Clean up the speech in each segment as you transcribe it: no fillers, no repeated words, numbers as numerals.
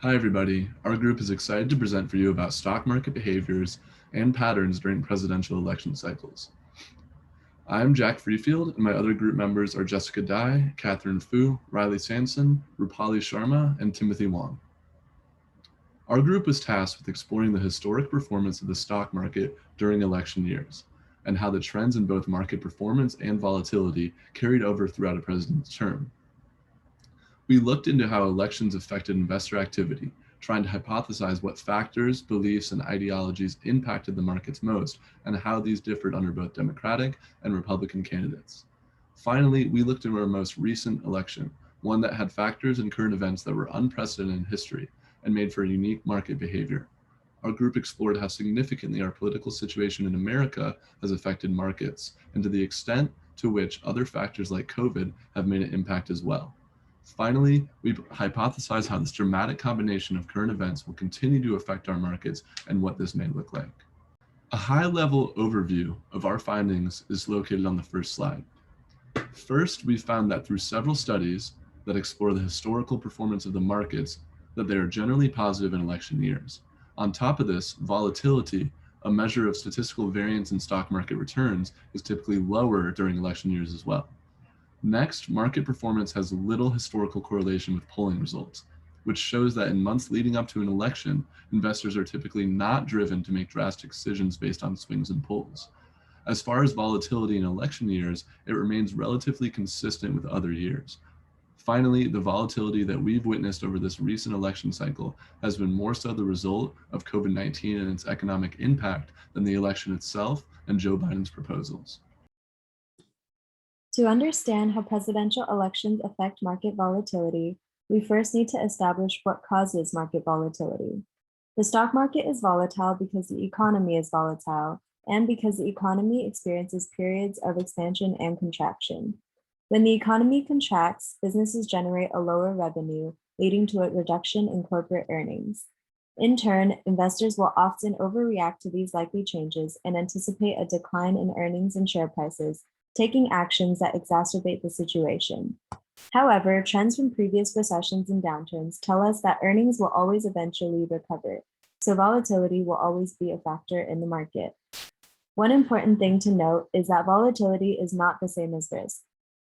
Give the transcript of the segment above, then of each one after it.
Hi, everybody. Our group is excited to present for you about stock market behaviors and patterns during presidential election cycles. I'm Jack Freefield, and my other group members are Jessica Dye, Catherine Fu, Riley Sanson, Rupali Sharma, and Timothy Wong. Our group was tasked with exploring the historic performance of the stock market during election years, and how the trends in both market performance and volatility carried over throughout a president's term. We looked into how elections affected investor activity, trying to hypothesize what factors, beliefs, and ideologies impacted the markets most, and how these differed under both Democratic and Republican candidates. Finally, we looked into our most recent election, one that had factors and current events that were unprecedented in history and made for unique market behavior. Our group explored how significantly our political situation in America has affected markets, and to the extent to which other factors like COVID have made an impact as well. Finally, we hypothesize how this dramatic combination of current events will continue to affect our markets and what this may look like. A high-level overview of our findings is located on the first slide. First, we found that through several studies that explore the historical performance of the markets, that they are generally positive in election years. On top of this, volatility, a measure of statistical variance in stock market returns, is typically lower during election years as well. Next, market performance has little historical correlation with polling results, which shows that in months leading up to an election, investors are typically not driven to make drastic decisions based on swings in polls. As far as volatility in election years, it remains relatively consistent with other years. Finally, the volatility that we've witnessed over this recent election cycle has been more so the result of COVID-19 and its economic impact than the election itself and Joe Biden's proposals. To understand how presidential elections affect market volatility, we first need to establish what causes market volatility. The stock market is volatile because the economy is volatile, and because the economy experiences periods of expansion and contraction. When the economy contracts, businesses generate a lower revenue, leading to a reduction in corporate earnings. In turn, investors will often overreact to these likely changes and anticipate a decline in earnings and share prices, taking actions that exacerbate the situation. However, trends from previous recessions and downturns tell us that earnings will always eventually recover, so volatility will always be a factor in the market. One important thing to note is that volatility is not the same as risk.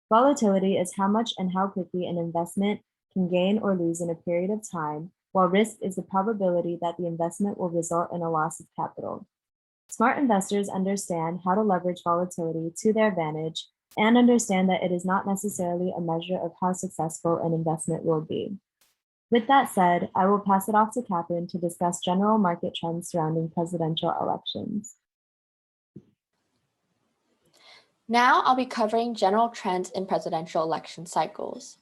Volatility is how much and how quickly an investment can gain or lose in a period of time, while risk is the probability that the investment will result in a loss of capital. Smart investors understand how to leverage volatility to their advantage and understand that it is not necessarily a measure of how successful an investment will be. With that said, I will pass it off to Catherine to discuss general market trends surrounding presidential elections. Now I'll be covering general trends in presidential election cycles.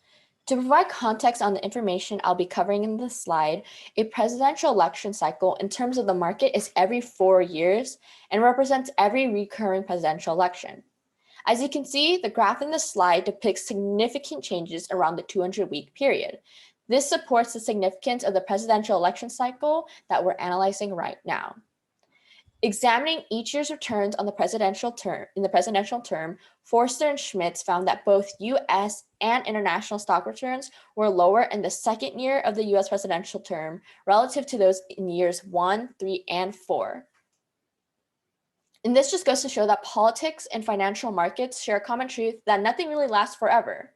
To provide context on the information I'll be covering in this slide, a presidential election cycle in terms of the market is every 4 years and represents every recurring presidential election. As you can see, the graph in this slide depicts significant changes around the 200-week period. This supports the significance of the presidential election cycle that we're analyzing right now. Examining each year's returns on the presidential term, Forster and Schmitz found that both U.S. and international stock returns were lower in the second year of the U.S. presidential term relative to those in years 1, 3, and 4. And this just goes to show that politics and financial markets share a common truth that nothing really lasts forever.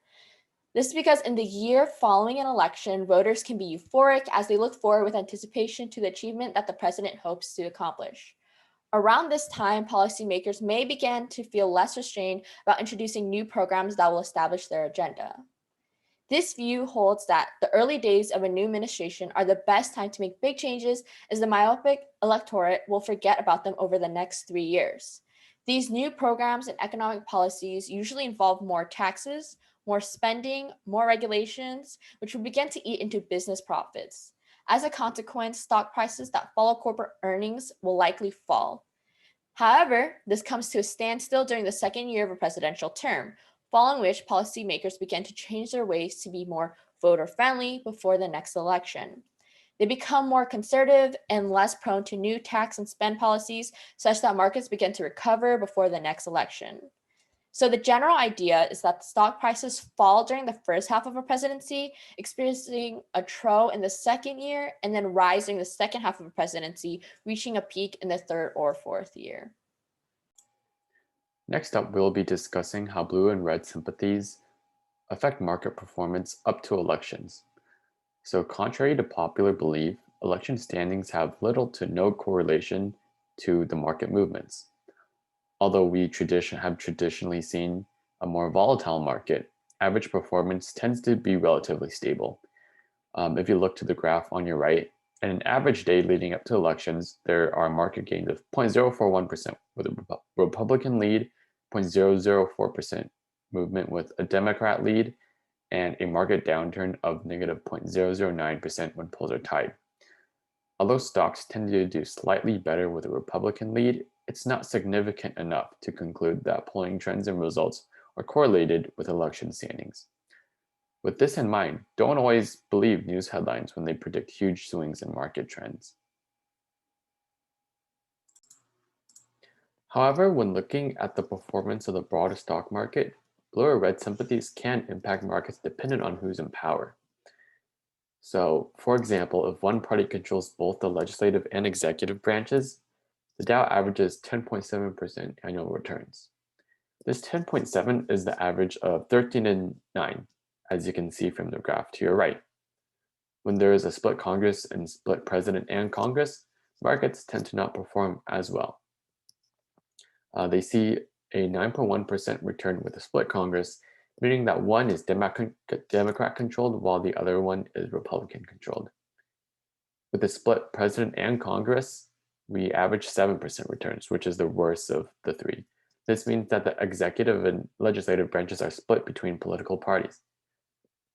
This is because in the year following an election, voters can be euphoric as they look forward with anticipation to the achievement that the president hopes to accomplish. Around this time, policymakers may begin to feel less restrained about introducing new programs that will establish their agenda. This view holds that the early days of a new administration are the best time to make big changes, as the myopic electorate will forget about them over the next 3 years. These new programs and economic policies usually involve more taxes, more spending, more regulations, which will begin to eat into business profits. As a consequence, stock prices that follow corporate earnings will likely fall. However, this comes to a standstill during the second year of a presidential term, following which policymakers began to change their ways to be more voter-friendly before the next election. They become more conservative and less prone to new tax and spend policies, such that markets begin to recover before the next election. So the general idea is that the stock prices fall during the first half of a presidency, experiencing a trough in the second year, and then rising the second half of a presidency, reaching a peak in the third or fourth year. Next up, we'll be discussing how blue and red sympathies affect market performance up to elections. So contrary to popular belief, election standings have little to no correlation to the market movements. Although we have traditionally seen a more volatile market, average performance tends to be relatively stable. If you look to the graph on your right, in an average day leading up to elections, there are market gains of 0.041% with a Republican lead, 0.004% movement with a Democrat lead, and a market downturn of negative 0.009% when polls are tied. Although stocks tend to do slightly better with a Republican lead, it's not significant enough to conclude that polling trends and results are correlated with election standings. With this in mind, don't always believe news headlines when they predict huge swings in market trends. However, when looking at the performance of the broader stock market, blue or red sympathies can impact markets dependent on who's in power. So, for example, if one party controls both the legislative and executive branches, the Dow averages 10.7% annual returns. This 10.7 is the average of 13 and 9, as you can see from the graph to your right. When there is a split Congress and split president and Congress, markets tend to not perform as well. They see a 9.1% return with a split Congress, meaning that one is Democrat controlled while the other one is Republican controlled. With a split president and Congress, we average 7% returns, which is the worst of the three. This means that the executive and legislative branches are split between political parties.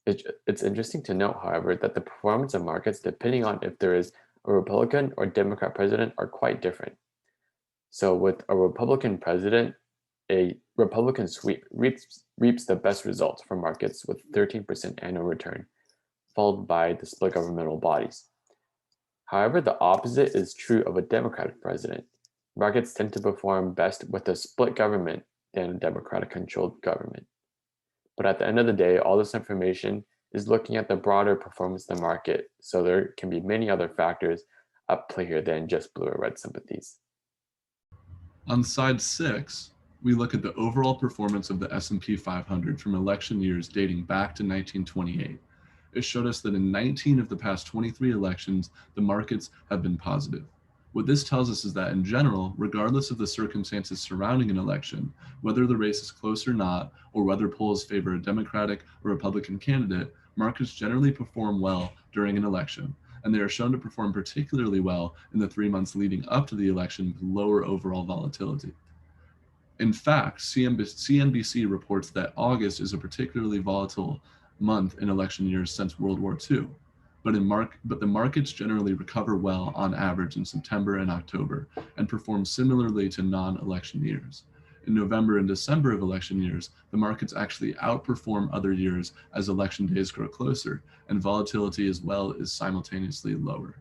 It's interesting to note, however, that the performance of markets, depending on if there is a Republican or Democrat president, are quite different. So with a Republican president, a Republican sweep reaps the best results for markets with 13% annual return, followed by the split governmental bodies. However, the opposite is true of a Democratic president. Markets tend to perform best with a split government than a Democratic-controlled government. But at the end of the day, all this information is looking at the broader performance of the market, so there can be many other factors at play here than just blue or red sympathies. On slide 6, we look at the overall performance of the S&P 500 from election years dating back to 1928. It showed us that in 19 of the past 23 elections, the markets have been positive. What this tells us is that in general, regardless of the circumstances surrounding an election, whether the race is close or not, or whether polls favor a Democratic or Republican candidate, markets generally perform well during an election, and they are shown to perform particularly well in the 3 months leading up to the election with lower overall volatility. In fact, CNBC reports that August is a particularly volatile month in election years since World War II. But the markets generally recover well on average in September and October and perform similarly to non-election years. In November and December of election years, the markets actually outperform other years as election days grow closer, and volatility as well is simultaneously lower.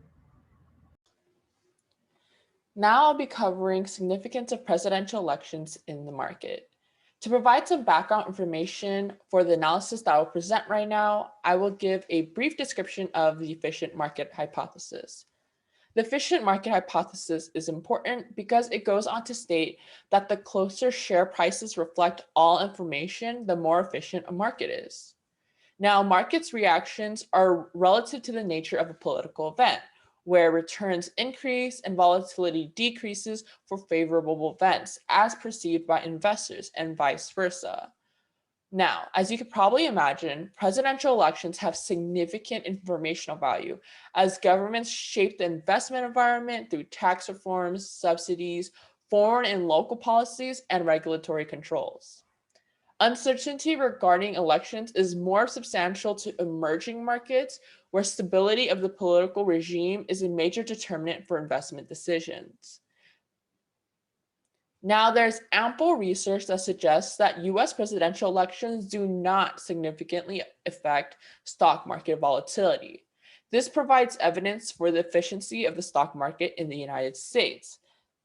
Now I'll be covering significance of presidential elections in the market. To provide some background information for the analysis that I will present right now, I will give a brief description of the efficient market hypothesis. The efficient market hypothesis is important because it goes on to state that the closer share prices reflect all information, the more efficient a market is. Now, markets' reactions are relative to the nature of a political event, where returns increase and volatility decreases for favorable events as perceived by investors and vice versa. Now, as you could probably imagine, presidential elections have significant informational value as governments shape the investment environment through tax reforms, subsidies, foreign and local policies, and regulatory controls. Uncertainty regarding elections is more substantial to emerging markets where stability of the political regime is a major determinant for investment decisions. Now, there's ample research that suggests that US presidential elections do not significantly affect stock market volatility. This provides evidence for the efficiency of the stock market in the United States.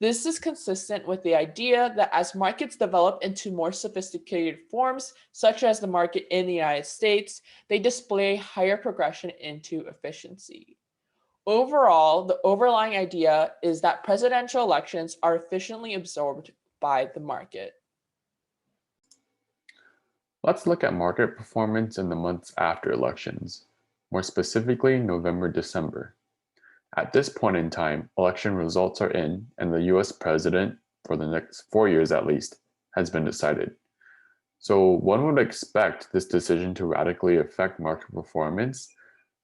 This is consistent with the idea that as markets develop into more sophisticated forms, such as the market in the United States, they display higher progression into efficiency. Overall, the overlying idea is that presidential elections are efficiently absorbed by the market. Let's look at market performance in the months after elections, more specifically November, December. At this point in time, election results are in, and the US president, for the next 4 years at least, has been decided. So one would expect this decision to radically affect market performance,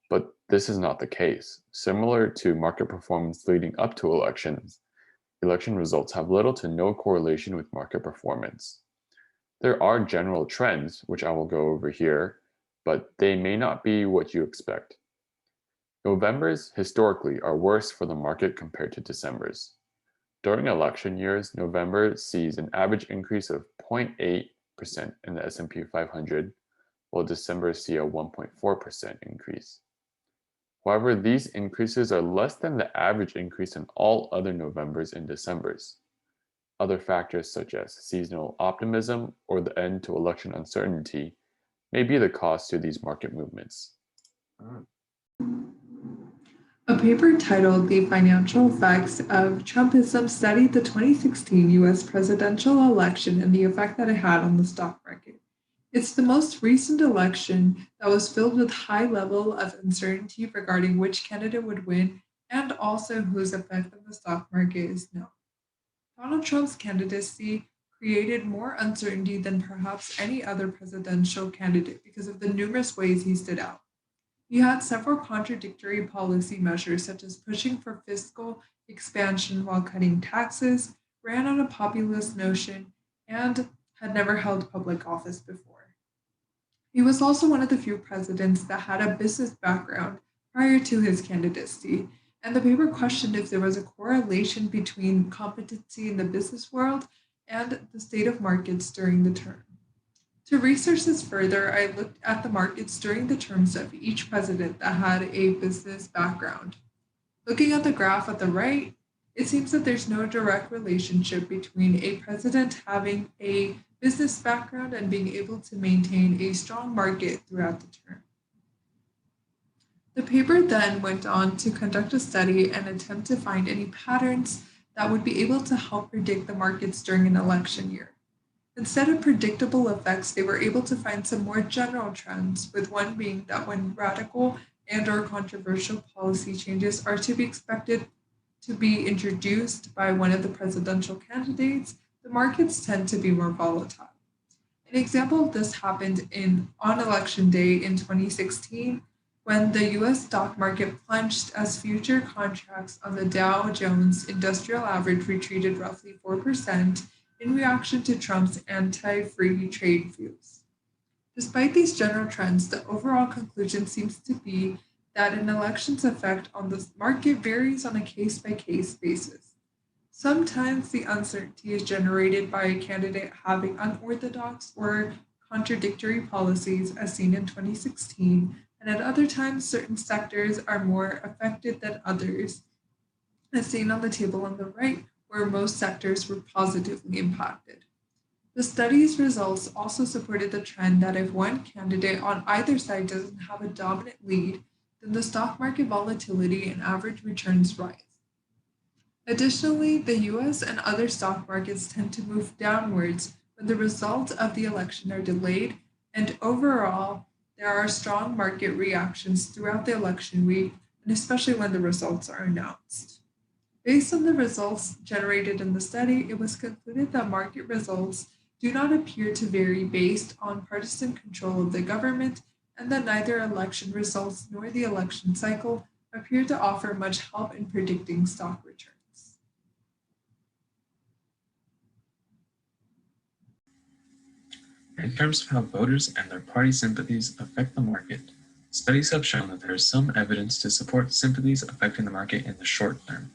but this is not the case. Similar to market performance leading up to elections, election results have little to no correlation with market performance. There are general trends, which I will go over here, but they may not be what you expect. Novembers historically are worse for the market compared to Decembers. During election years, November sees an average increase of 0.8% in the S&P 500, while December see a 1.4% increase. However, these increases are less than the average increase in all other Novembers and Decembers. Other factors such as seasonal optimism or the end to election uncertainty may be the cause to these market movements. A paper titled The Financial Effects of Trumpism studied the 2016 US presidential election and the effect that it had on the stock market. It's the most recent election that was filled with high level of uncertainty regarding which candidate would win and also whose effect on the stock market is known. Donald Trump's candidacy created more uncertainty than perhaps any other presidential candidate because of the numerous ways he stood out. He had several contradictory policy measures, such as pushing for fiscal expansion while cutting taxes, ran on a populist notion, and had never held public office before. He was also one of the few presidents that had a business background prior to his candidacy, and the paper questioned if there was a correlation between competency in the business world and the state of markets during the term. To research this further, I looked at the markets during the terms of each president that had a business background. Looking at the graph at the right, it seems that there's no direct relationship between a president having a business background and being able to maintain a strong market throughout the term. The paper then went on to conduct a study and attempt to find any patterns that would be able to help predict the markets during an election year. Instead of predictable effects, they were able to find some more general trends, with one being that when radical and/or controversial policy changes are to be expected to be introduced by one of the presidential candidates, the markets tend to be more volatile. An example of this happened on election day in 2016, when the US stock market plunged as future contracts on the Dow Jones Industrial Average retreated roughly 4%, in reaction to Trump's anti-free trade views. Despite these general trends, the overall conclusion seems to be that an election's effect on the market varies on a case-by-case basis. Sometimes the uncertainty is generated by a candidate having unorthodox or contradictory policies, as seen in 2016, and at other times certain sectors are more affected than others, as seen on the table on the right, where most sectors were positively impacted. The study's results also supported the trend that if one candidate on either side doesn't have a dominant lead, then the stock market volatility and average returns rise. Additionally, the US and other stock markets tend to move downwards when the results of the election are delayed, and overall, there are strong market reactions throughout the election week, and especially when the results are announced. Based on the results generated in the study, it was concluded that market results do not appear to vary based on partisan control of the government, and that neither election results nor the election cycle appear to offer much help in predicting stock returns. In terms of how voters and their party sympathies affect the market, studies have shown that there is some evidence to support sympathies affecting the market in the short term.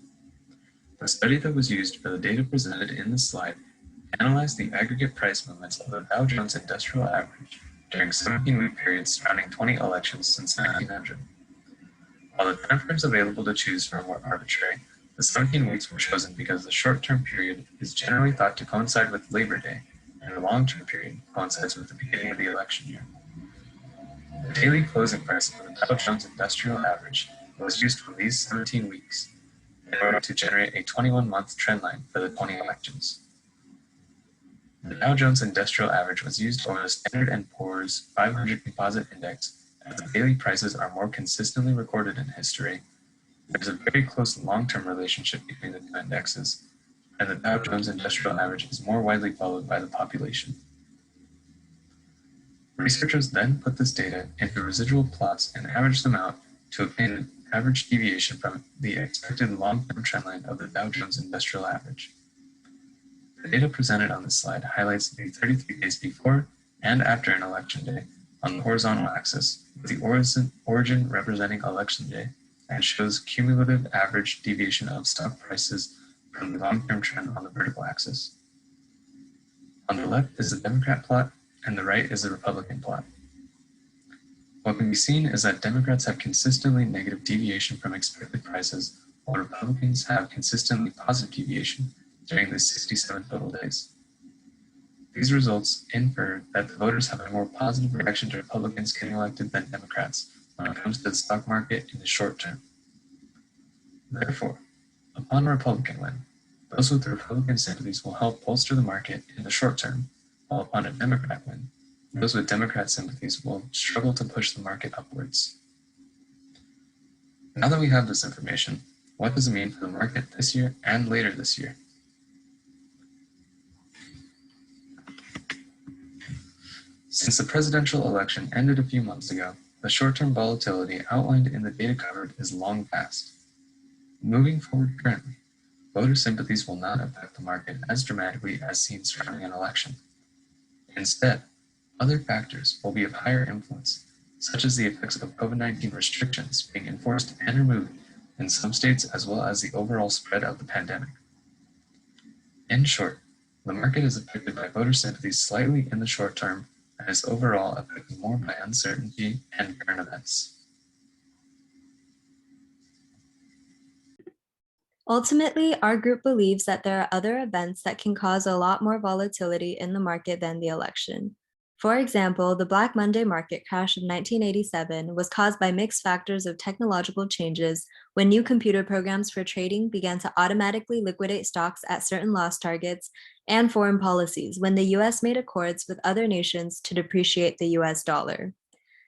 The study that was used for the data presented in this slide analyzed the aggregate price movements of the Dow Jones Industrial Average during 17-week periods surrounding 20 elections since 1900. While the timeframes available to choose from were arbitrary, The 17 weeks were chosen because the short-term period is generally thought to coincide with Labor Day, and the long-term period coincides with the beginning of the election year. The daily closing price of the Dow Jones Industrial Average was used for these 17 weeks in order to generate a 21-month trend line for the 20 elections. The Dow Jones Industrial Average was used over the Standard & Poor's 500 Composite Index as the daily prices are more consistently recorded in history. There's a very close long-term relationship between the two indexes, and the Dow Jones Industrial Average is more widely followed by the population. Researchers then put this data into residual plots and averaged them out to obtain an average deviation from the expected long-term trendline of the Dow Jones Industrial Average. The data presented on this slide highlights the 33 days before and after an election day on the horizontal axis, with the origin representing election day, and shows cumulative average deviation of stock prices from the long-term trend on the vertical axis. On the left is the Democrat plot, and the right is the Republican plot. What can be seen is that Democrats have consistently negative deviation from expected prices, while Republicans have consistently positive deviation during the 67 total days. These results infer that the voters have a more positive reaction to Republicans getting elected than Democrats when it comes to the stock market in the short term. Therefore, upon a Republican win, those with Republican sympathies will help bolster the market in the short term, while upon a Democrat win, those with Democrat sympathies will struggle to push the market upwards. Now that we have this information, what does it mean for the market this year and later this year? Since the presidential election ended a few months ago, the short-term volatility outlined in the data covered is long past. Moving forward currently, voter sympathies will not affect the market as dramatically as seen surrounding an election. Instead, other factors will be of higher influence, such as the effects of COVID-19 restrictions being enforced and removed in some states, as well as the overall spread of the pandemic. In short, the market is affected by voter sympathies slightly in the short term and is overall affected more by uncertainty and current events. Ultimately, our group believes that there are other events that can cause a lot more volatility in the market than the election. For example, the Black Monday market crash of 1987 was caused by mixed factors of technological changes when new computer programs for trading began to automatically liquidate stocks at certain loss targets, and foreign policies when the US made accords with other nations to depreciate the US dollar.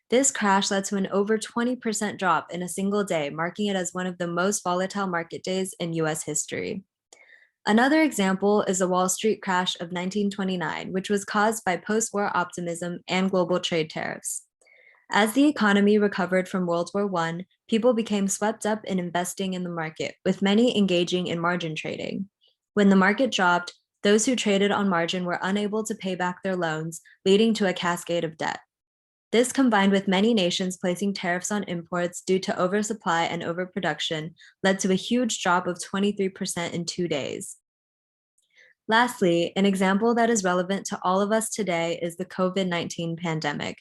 This crash led to an over 20% drop in a single day, marking it as one of the most volatile market days in US history. Another example is the Wall Street crash of 1929, which was caused by post-war optimism and global trade tariffs. As the economy recovered from World War I, people became swept up in investing in the market, with many engaging in margin trading. When the market dropped, those who traded on margin were unable to pay back their loans, leading to a cascade of debt. This, combined with many nations placing tariffs on imports due to oversupply and overproduction, led to a huge drop of 23% in 2 days. Lastly, an example that is relevant to all of us today is the COVID-19 pandemic.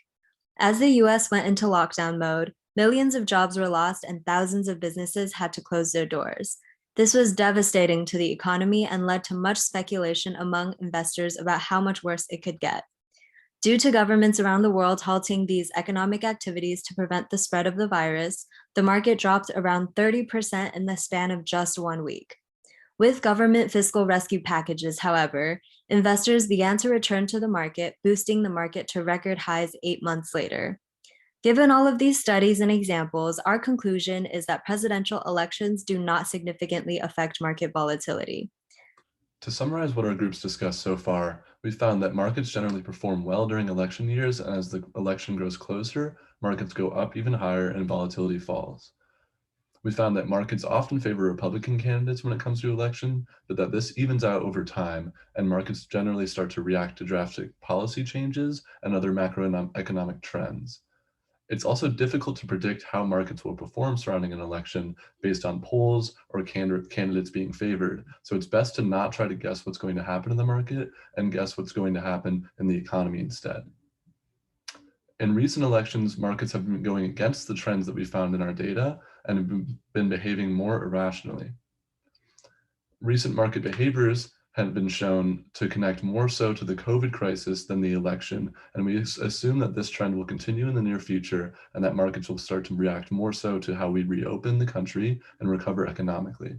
As the US went into lockdown mode, millions of jobs were lost and thousands of businesses had to close their doors. This was devastating to the economy and led to much speculation among investors about how much worse it could get. Due to governments around the world halting these economic activities to prevent the spread of the virus, the market dropped around 30% in the span of just 1 week. With government fiscal rescue packages, however, investors began to return to the market, boosting the market to record highs 8 months later. Given all of these studies and examples, our conclusion is that presidential elections do not significantly affect market volatility. To summarize what our groups discussed so far, we found that markets generally perform well during election years, and as the election grows closer, markets go up even higher and volatility falls. We found that markets often favor Republican candidates when it comes to election, but that this evens out over time, and markets generally start to react to drastic policy changes and other macroeconomic trends. It's also difficult to predict how markets will perform surrounding an election based on polls or candidates being favored. So it's best to not try to guess what's going to happen in the market and guess what's going to happen in the economy instead. In recent elections, markets have been going against the trends that we found in our data and have been behaving more irrationally. Recent market behaviors have been shown to connect more so to the COVID crisis than the election, and we assume that this trend will continue in the near future and that markets will start to react more so to how we reopen the country and recover economically.